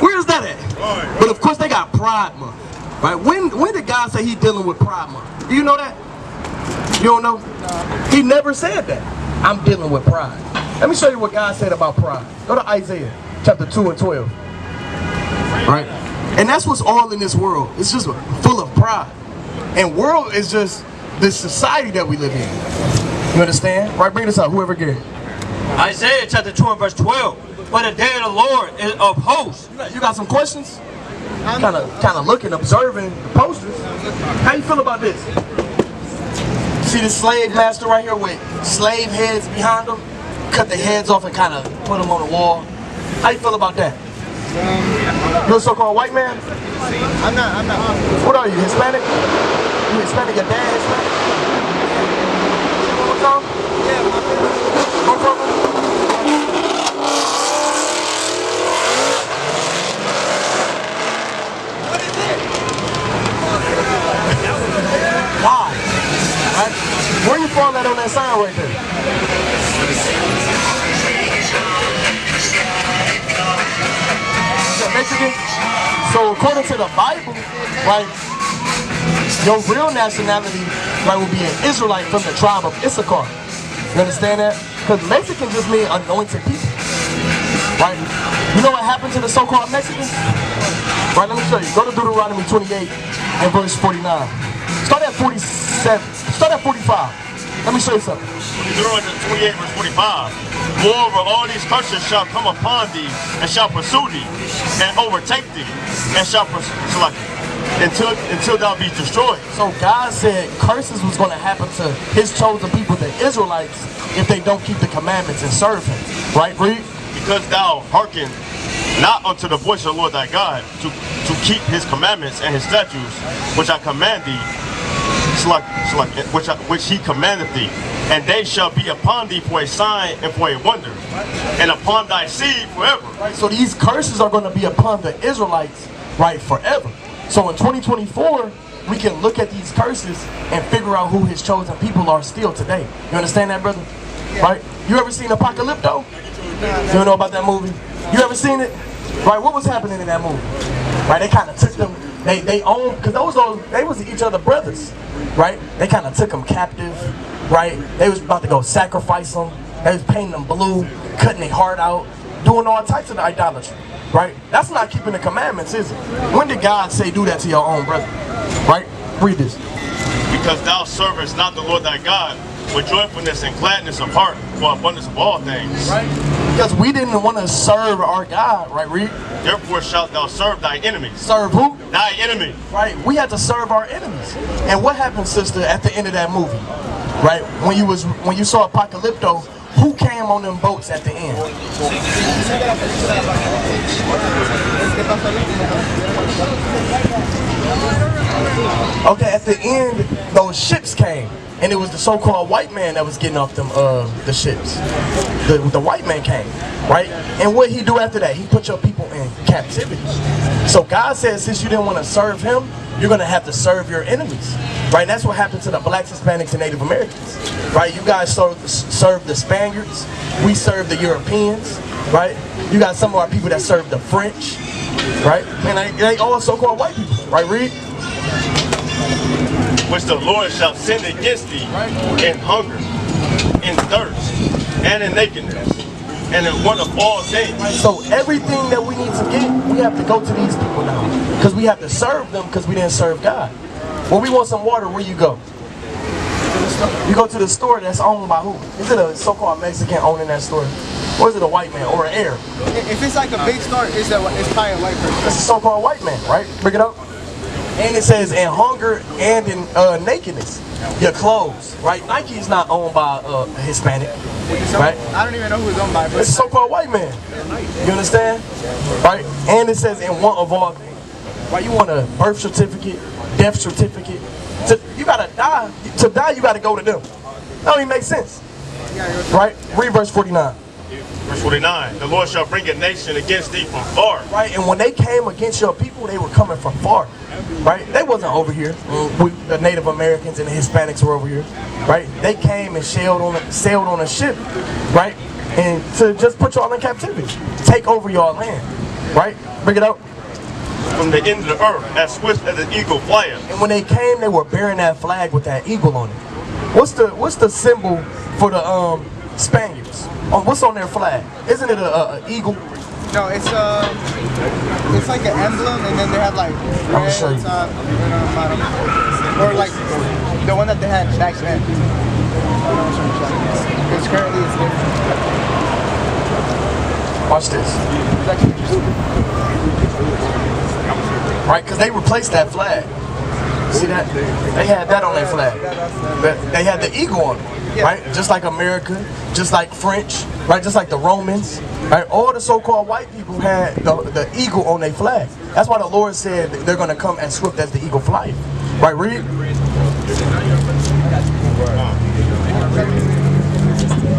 A: Where's that at? But of course they got Pride Month. Right? When did God say he dealing with Pride Month? Do you know that? You don't know? He never said that. I'm dealing with pride. Let me show you what God said about pride. Go to Isaiah chapter 2 and 12. Right? And that's what's all in this world. It's just full of pride. And world is just the society that we live in. You understand? Right? Bring this up. Whoever get it.
B: Isaiah chapter 2 and verse 12. But the day of the Lord is of hosts.
A: You got some questions? Kind of looking, observing the posters. How you feel about this? See the slave master right here with slave heads behind them? Cut the heads off and kind of put them on the wall. How you feel about that? You're a so-called white man?
J: I'm not.
A: What are you, Hispanic? You Hispanic? Your dad Hispanic? What's up?
J: Yeah, my family.
A: What's up?
J: What is it?
A: Why? Right? Where you fall at on that sign right there? Mexican? So according to the Bible, right, your real nationality, right, will be an Israelite from the tribe of Issachar. You understand that? Because Mexican just means anointed people. Right? You know what happened to the so-called Mexicans? Right, let me show you. Go to Deuteronomy 28 and verse 49. Start at 47. Start at 45. Let me show you something.
D: Deuteronomy 28 verse 45. Moreover, all these curses shall come upon thee, and shall pursue thee, and overtake thee, and shall until thou be destroyed.
A: So God said curses was going to happen to his chosen people, the Israelites, if they don't keep the commandments and serve him. Right, read?
D: Because thou hearken not unto the voice of the Lord thy God, to keep his commandments and his statutes, which I command thee, which he commandeth thee, and they shall be upon thee for a sign and for a wonder, and upon thy seed forever.
A: Right, so these curses are going to be upon the Israelites, right, forever. So in 2024, we can look at these curses and figure out who his chosen people are still today. You understand that, brother? Yeah. Right? You ever seen Apocalypto? You know about that movie? You ever seen it? Right? What was happening in that movie? Right? They kind of took them. They owned, because they was each other brothers. Right? They kind of took them captive. Right? They was about to go sacrifice them. They was painting them blue, cutting their heart out, doing all types of idolatry. Right? That's not keeping the commandments, is it? When did God say do that to your own brother? Right? Read this.
D: Because thou servest not the Lord thy God with joyfulness and gladness of heart for abundance of all things.
A: Right? Because we didn't want to serve our God, right? Read.
D: Therefore shalt thou serve thy enemies.
A: Serve who?
D: Thy enemy.
A: Right? We had to serve our enemies. And what happened, sister, at the end of that movie? Right? When you saw Apocalypto, who came on them boats at the end? Okay, at the end, those ships came, and it was the so-called white man that was getting off them the ships. The white man came, right? And what he do after that? He put your people in captivity. So God says, since you didn't want to serve him, you're going to have to serve your enemies, right? And that's what happened to the blacks, Hispanics, and Native Americans, right? You guys serve the Spaniards. We serve the Europeans, right? You got some of our people that serve the French, right? And they all so-called white people, right? Read.
D: Which the Lord shall send against thee in hunger, in thirst, and in nakedness, and in want of all things.
A: So everything that we need to get, we have to go to these people now, because we have to serve them, because we didn't serve God. When we want some water, where you go? You go to the store that's owned by who? Is it a so-called Mexican owning that store? Or is it a white man or an Arab?
J: If it's like a big store, it's probably a white person.
A: It's a so-called white man, right? Bring it up. And it says in hunger and in nakedness, your clothes, right? Nike is not owned by Hispanic, right?
J: I don't even know who it's owned by. But
A: it's a so-called white man. You understand? Right? And it says in want of all things. Right? You want a birth certificate, death certificate. You gotta die. To die, you gotta go to them. That don't even make sense. Right? Read verse 49.
D: Verse 49, the Lord shall bring a nation against thee from far.
A: Right, and when they came against your people, they were coming from far. Right? They wasn't over here. The Native Americans and the Hispanics were over here. Right? They came and sailed on a ship, right? And to just put y'all in captivity. Take over y'all land. Right? Bring it up.
D: From the end of the earth, as swift as an eagle flyeth.
A: And when they came, they were bearing that flag with that eagle on it. What's the symbol for the Spaniards? What's on their flag? Isn't it a eagle?
J: No, it's like an emblem, and then they have like red on top, or like the one that they had back then. Because currently it's different.
A: Watch this. Right, because they replaced that flag. See that? They had that on their flag. They had the eagle on it, right? Just like America, just like French, right? Just like the Romans, right? All the so-called white people had the eagle on their flag. That's why the Lord said they're going to come as swift as the eagle flieth. Right, read.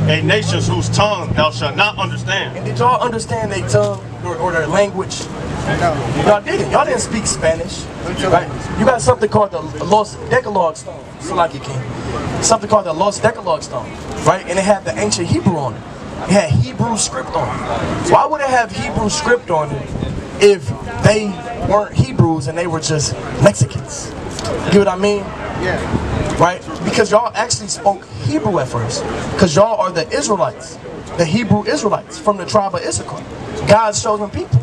D: A nation whose tongue thou shalt not understand.
A: And did y'all understand their tongue or their language? No. Y'all didn't. Y'all didn't speak Spanish. Right? You got something called the Lost Decalogue Stone. Salaki King. Something called the Lost Decalogue Stone. Right? And it had the ancient Hebrew on it. It had Hebrew script on it. Why would it have Hebrew script on it if they weren't Hebrews and they were just Mexicans? You get what I mean?
J: Yeah.
A: Right? Because y'all actually spoke Hebrew at first. Because y'all are the Israelites. The Hebrew Israelites from the tribe of Issachar. God's chosen people.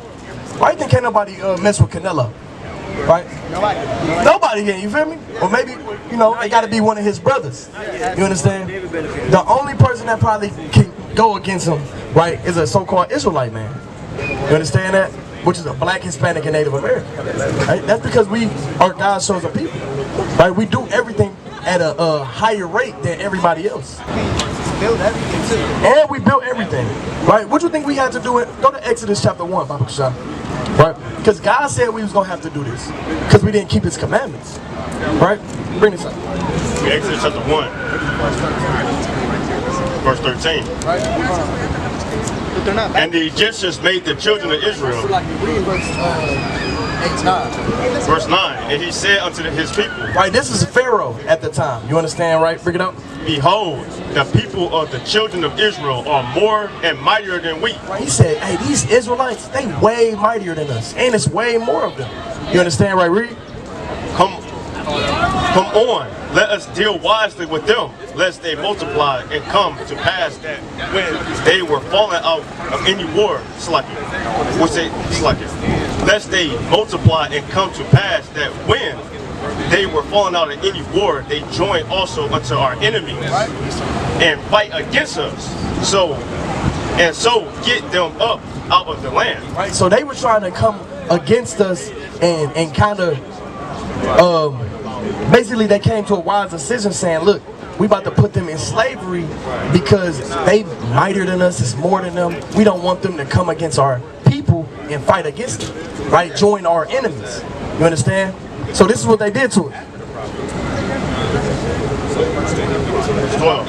A: Right? Then can't nobody mess with Canelo. Right?
J: Nobody.
A: Nobody can, you feel me? Or maybe you know, it got to be one of his brothers. You understand? The only person that probably can go against him, right, is a so-called Israelite man. You understand that? Which is a black, Hispanic, and Native American. Right? That's because we are God's chosen people. Right? We do everything at a higher rate than everybody else.
J: Build everything too.
A: And we built everything. Right? What do you think we had to do it? Go to Exodus chapter 1, Papa Kashan. Right? Because God said we was going to have to do this. Because we didn't keep his commandments. Right? Bring this up.
D: Exodus chapter 1, verse 13.
J: But they're not back.
D: And the Egyptians made the children of Israel. Verse 9. And he said unto his people.
A: Right, this is Pharaoh at the time. You understand, right? Bring it up.
D: Behold, the people of the children of Israel are more and mightier than we.
A: Right, he said, hey, these Israelites, they way mightier than us. And it's way more of them. You understand, right? Read.
D: Come on, let us deal wisely with them, lest they multiply and come to pass that when they were fallen out of any war, lest they multiply and come to pass that when they were fallen out of any war, they join also unto our enemies and fight against us. So get them up out of the land.
A: Right. So they were trying to come against us and kind of basically they came to a wise decision saying, look, we about to put them in slavery because they mightier than us, it's more than them. We don't want them to come against our people and fight against them, right? Join our enemies. You understand? So this is what they did to it.
D: 12.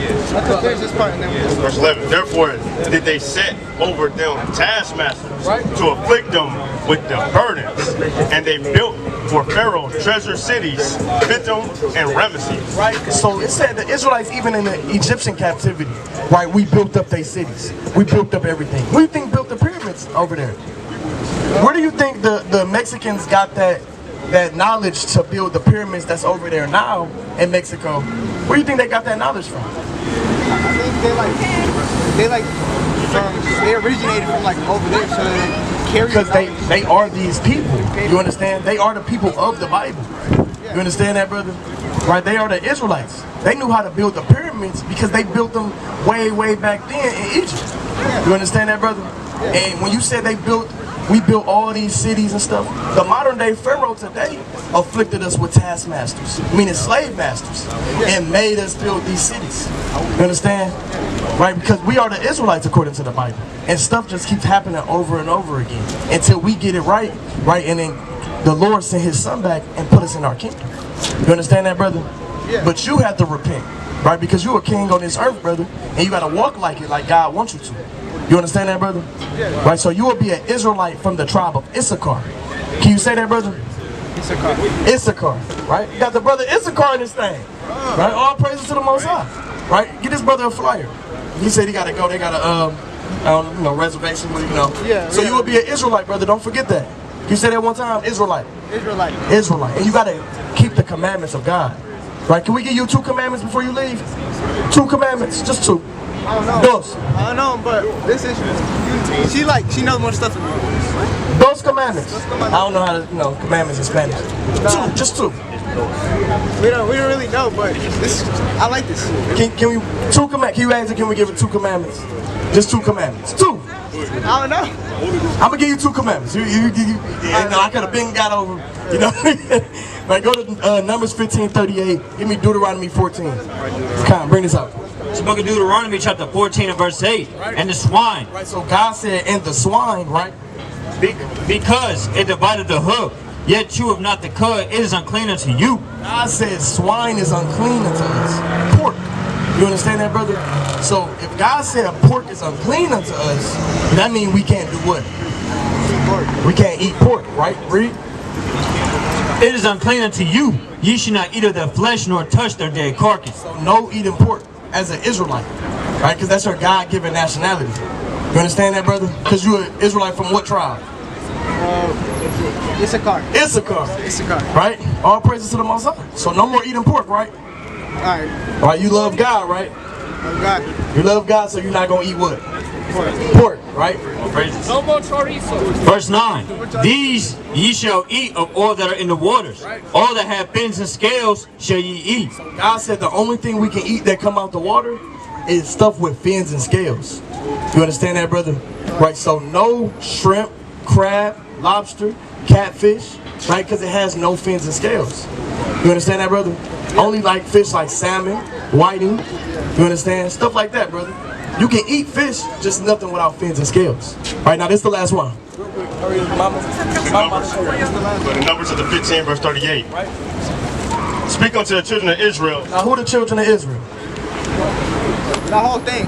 D: Verse 11. Therefore did they set over them taskmasters to afflict them with the burdens, and they built for Pharaoh treasure cities, Pithom and Ramesses.
A: Right. So it said the Israelites, even in the Egyptian captivity, right? We built up their cities. We built up everything. Who do you think built the pyramids over there? Where do you think the Mexicans got that knowledge to build the pyramids that's over there now in Mexico? Where do you think they got that knowledge from?
J: I think they originated from like over there, so they carry.
A: Because they are these people. You understand? They are the people of the Bible. You understand that, brother? Right? They are the Israelites. They knew how to build the pyramids because they built them way back then in Egypt. You understand that, brother? And when you said we built all these cities and stuff, the modern day Pharaoh today afflicted us with taskmasters, meaning slave masters, and made us build these cities. You understand? Right? Because we are the Israelites according to the Bible. And stuff just keeps happening over and over again until we get it right? And then the Lord sent his son back and put us in our kingdom. You understand that, brother? Yeah. But you have to repent, right? Because you're a king on this earth, brother, and you got to walk like it, like God wants you to. You understand that, brother? Yeah. Right, so you will be an Israelite from the tribe of Issachar. Can you say that, brother? Issachar, right? You got the brother Issachar in this thing, right? All praises to the Most High, right? Get this brother a flyer. He said he got to go. They got a, reservation,
J: Yeah.
A: So you will be an Israelite, brother. Don't forget that. Can you say that one time? Israelite. And you got to keep the commandments of God, right? Can we give you 2 commandments before you leave? 2 commandments, just 2.
J: I don't know.
A: Dos.
J: I don't know, but this is she knows more stuff than me.
A: Those commandments. I don't know how to commandments in Spanish. 2, just 2.
J: We don't really know, but I like this.
A: Can we 2 commandments? Can you answer? Can we give it 2 commandments? Just 2 commandments. 2.
J: I don't know.
A: I'm gonna give you 2 commandments. I could have been got over. Right, go to Numbers 15:38. Give me Deuteronomy 14. Come on, bring this up.
B: It's the book of Deuteronomy chapter 14 and verse 8. Right. And the swine.
A: Right, so God said, and the swine, right?
B: Because it divided the hoof, yet cheweth not the cud, it is unclean unto you.
A: God said swine is unclean unto us. Pork. You understand that, brother? So if God said pork is unclean unto us, that means we can't do what? We can't eat pork, right? Read.
B: It is unclean unto you. Ye should not eat of their flesh nor touch their dead carcass.
A: So no eating pork as an Israelite, right? Because that's your God-given nationality. You understand that, brother? Because you're an Israelite from what tribe?
J: Issachar.
A: Right? All praises to the Most High. So no more eating pork, right?
J: Alright.
A: Right, you love God, right?
J: Love God.
A: You love God, so you're not going to eat what? Pork, right?
I: No more chorizo.
B: Verse 9. These ye shall eat of all that are in the waters. All that have fins and scales shall ye eat.
A: God said the only thing we can eat that come out the water is stuff with fins and scales. You understand that, brother? Right, so no shrimp, crab, lobster, catfish, right? Because it has no fins and scales. You understand that, brother? Only like fish like salmon, whiting, you understand? Stuff like that, brother. You can eat fish, just nothing without fins and scales. All right, now this is the last one.
D: Numbers of the 15, verse 38. Speak unto the children of Israel.
A: Now who are the children of Israel?
J: The whole thing.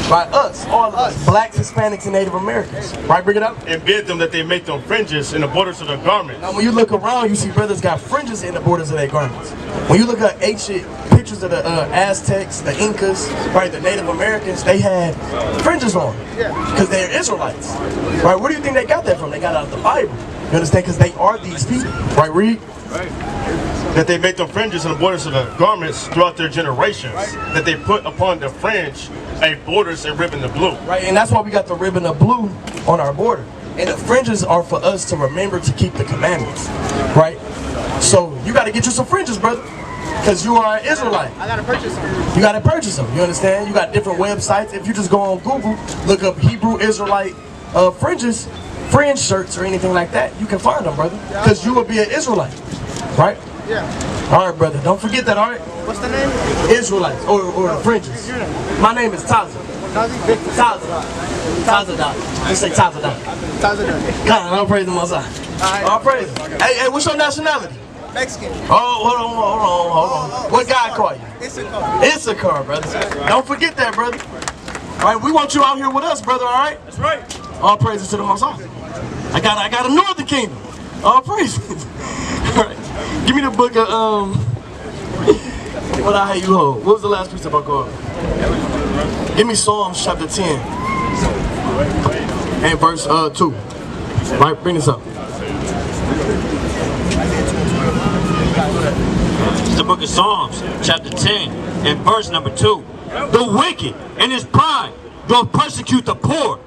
A: By us, all of us. Blacks, Hispanics, and Native Americans. Right, bring it up.
D: And bid them that they make them fringes in the borders of their garments.
A: Now when you look around, you see brothers got fringes in the borders of their garments. When you look at ancient pictures of the Aztecs, the Incas, right, the Native Americans, they had fringes on. Because they're Israelites. Right, where do you think they got that from? They got it out of the Bible. You understand? Because they are these people. Right, read.
D: That they make them fringes in the borders of the garments throughout their generations. That they put upon the fringe a borders and ribbon of blue.
A: Right, and that's why we got the ribbon of blue on our border. And the fringes are for us to remember to keep the commandments. Right? So you got to get you some fringes, brother. Because you are an Israelite.
J: I gotta purchase them.
A: You got to purchase them. You understand? You got different websites. If you just go on Google, look up Hebrew Israelite fringes, fringe shirts or anything like that, you can find them, brother. Because you will be an Israelite. Right?
J: Yeah.
A: All right, brother. Don't forget that, all right?
J: What's the name?
A: Israelites, or the fringes. My name is Taza. Taza. Taza. Just say Taza.
J: Taza.
A: God, I'll praise the Most High. I'll praise him. Hey, what's your nationality?
J: Mexican.
A: Oh, hold on. What God call you?
J: Issachar.
A: Issachar, brother. Don't forget that, brother. All right, we want you out here with us, brother, all right?
D: That's right.
A: All praises to the Most High. I got a northern kingdom. All praises. All right. Give me the book of, what I hate you hold. What was the last piece about God? Give me Psalms chapter 10 and verse 2. Right, bring this up.
B: It's the book of Psalms, chapter 10, and verse number 2. The wicked in his pride doth persecute the poor.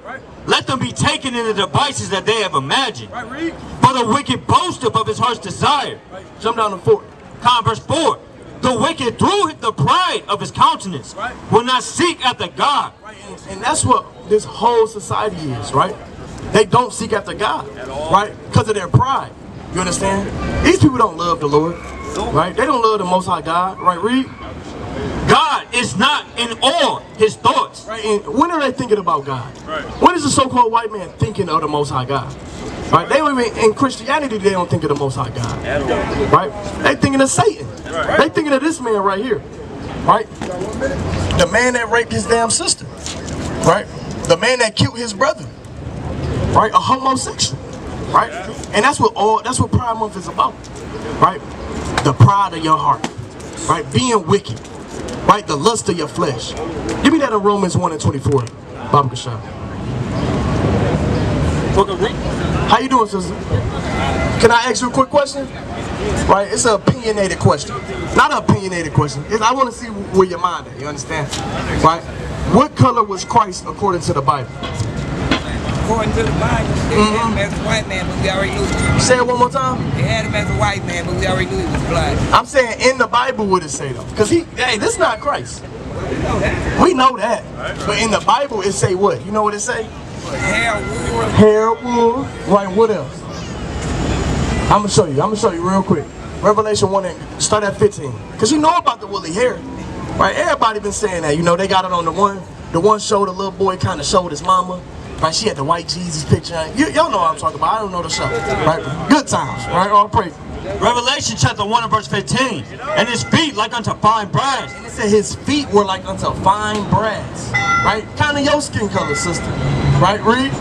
B: Let them be taken in the devices that they have imagined. For the wicked boasteth of his heart's desire.
A: Jump down to 4.
B: Verse 4. The wicked through the pride of his countenance will not seek after God.
A: And that's what this whole society is, right? They don't seek after God, right? Because of their pride. You understand? These people don't love the Lord, right? They don't love the Most High God, right? Read.
B: God is not in all his thoughts.
A: Right? And when are they thinking about God? Right. When is the so-called white man thinking of the Most High God? Right? They don't even, in Christianity, they don't think of the Most High God. Right? They thinking of Satan. Right. They thinking of this man right here. Right? The man that raped his damn sister. Right? The man that killed his brother. Right? A homosexual. Right? And that's what Pride Month is about. Right? The pride of your heart. Right? Being wicked. Right? The lust of your flesh. Give me that in Romans 1 and 24. Baba Kashab. How you doing, sister? Can I ask you a quick question? Right? It's an opinionated question. Not an opinionated question. I want to see where your mind is. You understand? Right? What color was Christ according to the Bible?
K: According to the Bible, they had him as a white man, but we already knew he was black.
A: Say it one more time.
K: They had him as a white man, but we already knew he was black.
A: I'm saying in the Bible what it say though. Because this is not Christ. We know that. But in the Bible it say what? You know what it say? Hair, wool. Right, what else? I'm going to show you real quick. Revelation 1, and start at 15. Because you know about the woolly hair. Right, everybody been saying that. You know, they got it on the one showed a little boy kind of showed his mama. Right, she had the white Jesus picture. Y'all know what I'm talking about. I don't know the show. Right, good times. Right, all praise.
B: Revelation chapter 1 and verse 15. And his feet like unto fine brass.
A: And it said his feet were like unto fine brass. Right, kind of your skin color, sister. Right, read.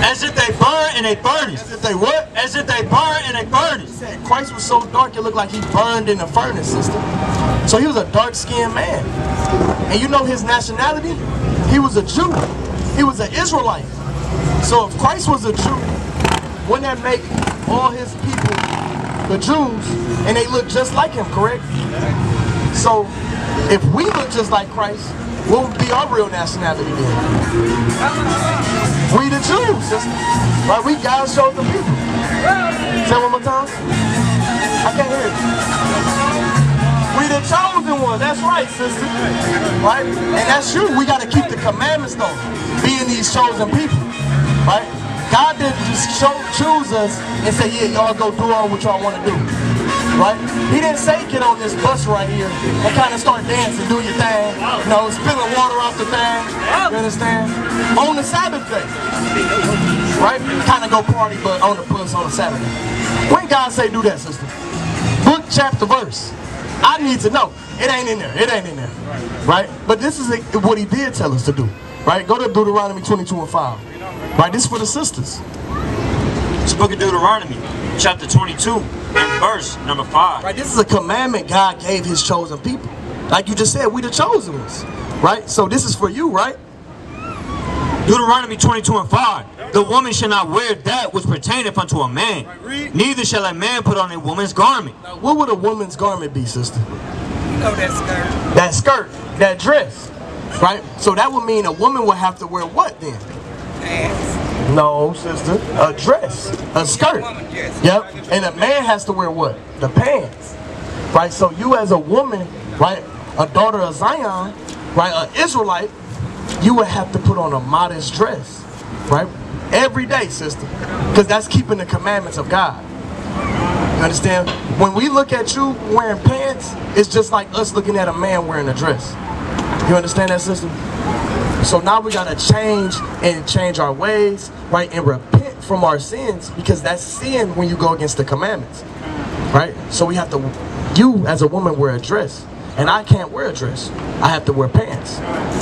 B: As if they burn in a furnace.
A: As if they what?
B: As if they burn in a furnace.
A: He said Christ was so dark it looked like he burned in a furnace, sister. So he was a dark-skinned man. And you know his nationality? He was a Jew. He was an Israelite. So if Christ was a Jew, wouldn't that make all his people the Jews, and they look just like him, correct? So if we look just like Christ, What would be our real nationality then? We the Jews, sister. Right? We God's chosen people. Say it one more time. I can't hear it. We the chosen ones. That's right, sister. Right? And that's true. We got to keep the commandments though. Being these chosen people. Right? God didn't just choose us and say, yeah, y'all go do all what y'all want to do. Right? He didn't say get on this bus right here and kind of start dancing, do your thing, you know, spilling water off the thing, you understand? On the Sabbath day, right? Kind of go party, but on the bus on the Saturday. When God say do that, sister? Book, chapter, verse. I need to know. It ain't in there. It ain't in there. Right? But this is what he did tell us to do. Right? Go to Deuteronomy 22:5. Right? This is for the sisters.
B: It's the book of Deuteronomy, chapter 22, and verse number 5.
A: Right, this is a commandment God gave his chosen people. Like you just said, we the chosen ones. Right? So this is for you, right?
B: Deuteronomy 22:5. The woman shall not wear that which pertaineth unto a man, neither shall a man put on a woman's garment.
A: Now, what would a woman's garment be, sister?
K: You know that skirt.
A: That skirt, that dress. Right? So that would mean a woman would have to wear what then?
K: Pants.
A: No, sister. A dress. A skirt. Yep. And a man has to wear what? The pants. Right? So you as a woman, right, a daughter of Zion, right, an Israelite, you would have to put on a modest dress. Right? Every day, sister. Because that's keeping the commandments of God. You understand? When we look at you wearing pants, it's just like us looking at a man wearing a dress. You understand that, sister? So now we gotta change our ways, right, and repent from our sins, because that's sin when you go against the commandments, right? So we have to, you as a woman wear a dress, and I can't wear a dress. I have to wear pants.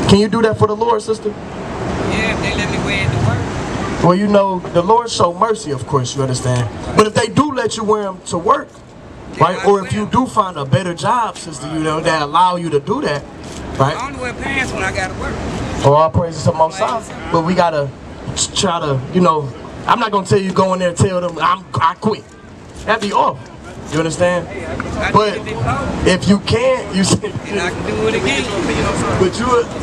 A: Can you do that for the Lord, sister?
K: Yeah, if they let me wear it to work.
A: Well, you know, the Lord show mercy, of course, you understand. But if they do let you wear them to work, right, or if you do find a better job, sister, you know, that allow you to do that, right?
K: I only wear pants when I gotta work.
A: All praises to Most High. But we gotta try to, you know, I'm not gonna tell you go in there and tell them I quit. That'd be awful. You understand? But if you can't, you
K: and I can do it again.
A: But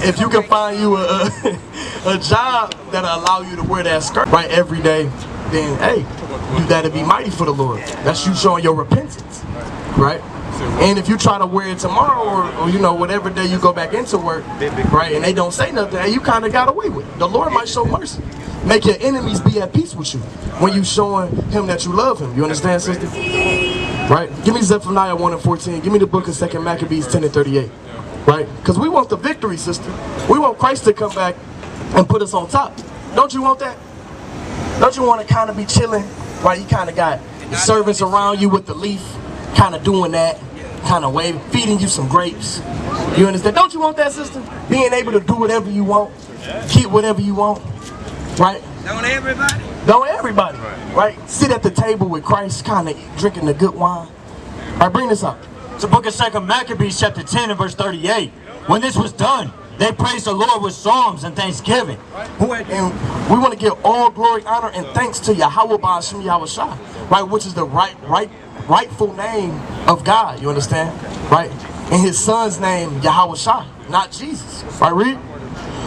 A: if you can find you a job that'll allow you to wear that skirt right every day, then hey, you gotta be mighty for the Lord. That's you showing your repentance, right? And if you try to wear it tomorrow or you know, whatever day you go back into work, right, and they don't say nothing, hey, you kind of got away with it. The Lord might show mercy. Make your enemies be at peace with you when you showing him that you love him. You understand, sister? Right? Give me Zephaniah 1:14. Give me the book of 2 Maccabees 10:38. Right? Because we want the victory, sister. We want Christ to come back and put us on top. Don't you want that? Don't you want to kind of be chilling? Right? You kind of got the servants around you with the leaf, kind of doing that. Kind of waving, feeding you some grapes. You understand? Don't you want that, sister? Being able to do whatever you want, keep whatever you want, right?
K: Don't everybody?
A: Don't everybody, right? Sit at the table with Christ, kind of drinking the good wine. All right, bring this up.
B: It's the book of 2 Maccabees, chapter 10 and verse 38. When this was done, they praised the Lord with psalms and thanksgiving.
A: And we want to give all glory, honor, and thanks to Yahweh Ba'ashem Yahushua, right? Which is the rightful name of God, you understand? Right? In his son's name, Yahushua, not Jesus. Right, read?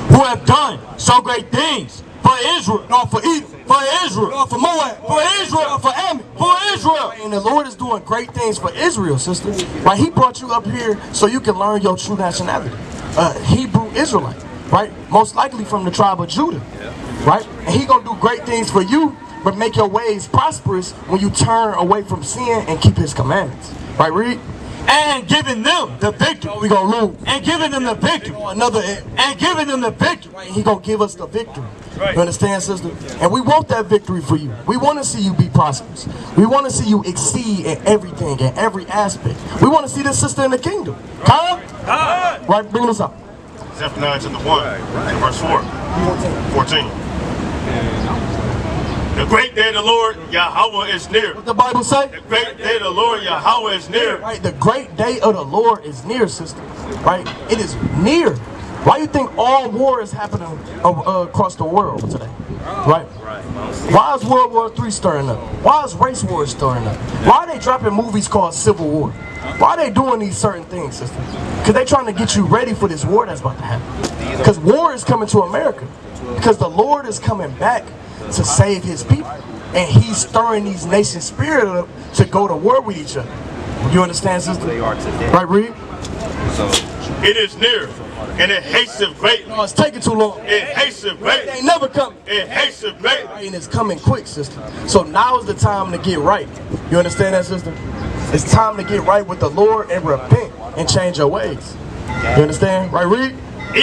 B: Who have done so great things for Israel,
A: not for Edom,
B: for Israel,
A: not for Moab,
B: for Israel,
A: for Ammon,
B: for Israel.
A: And the Lord is doing great things for Israel, sister. Right? He brought you up here so you can learn your true nationality. Hebrew Israelite, right? Most likely from the tribe of Judah, right? And he gonna do great things for you, but make your ways prosperous when you turn away from sin and keep his commandments. Right, read?
B: And giving them the victory.
A: We gonna lose.
B: And giving them the victory. And giving them the victory.
A: Right, he gonna give us the victory. You understand, sister? And we want that victory for you. We want to see you be prosperous. We want to see you exceed in everything, in every aspect. We want to see this sister in the kingdom. Come? Right, bring this up.
D: Zephaniah chapter 1, verse 14. The great day of the Lord Yahweh is near.
A: What the Bible say?
D: The great day of the Lord Yahweh is near.
A: Right, the great day of the Lord is near, sister. Right, it is near. Why do you think all war is happening across the world today? Right? Why is World War III stirring up? Why is race war stirring up? Why are they dropping movies called Civil War? Why are they doing these certain things, sister? Because they're trying to get you ready for this war that's about to happen. Because war is coming to America. Because the Lord is coming back to save his people. And he's stirring these nations' spirit up to go to war with each other. You understand, sister? Right, Reed?
D: It is near, and it hasteth greatly.
A: No, it's taking too long.
D: It hasteth greatly.
A: It ain't never coming.
D: It hasteth greatly.
A: And it's coming quick, sister. So now is the time to get right. You understand that, sister? It's time to get right with the Lord and repent and change your ways. You understand? Right, Reed?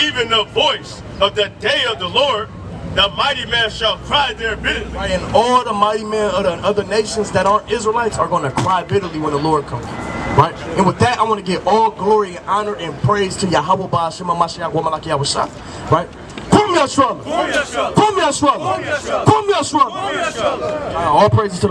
D: Even the voice of the day of the Lord, the mighty man shall cry there bitterly.
A: Right, and all the mighty men of the other nations that aren't Israelites are going to cry bitterly when the Lord comes. Right? And with that, I want to give all glory and honor and praise to Yahweh Ba'Shem HaMashiach Wamalaki Yahushua. Right? Kum Yashua. Kum Yashua. Kum Yashua. All praises to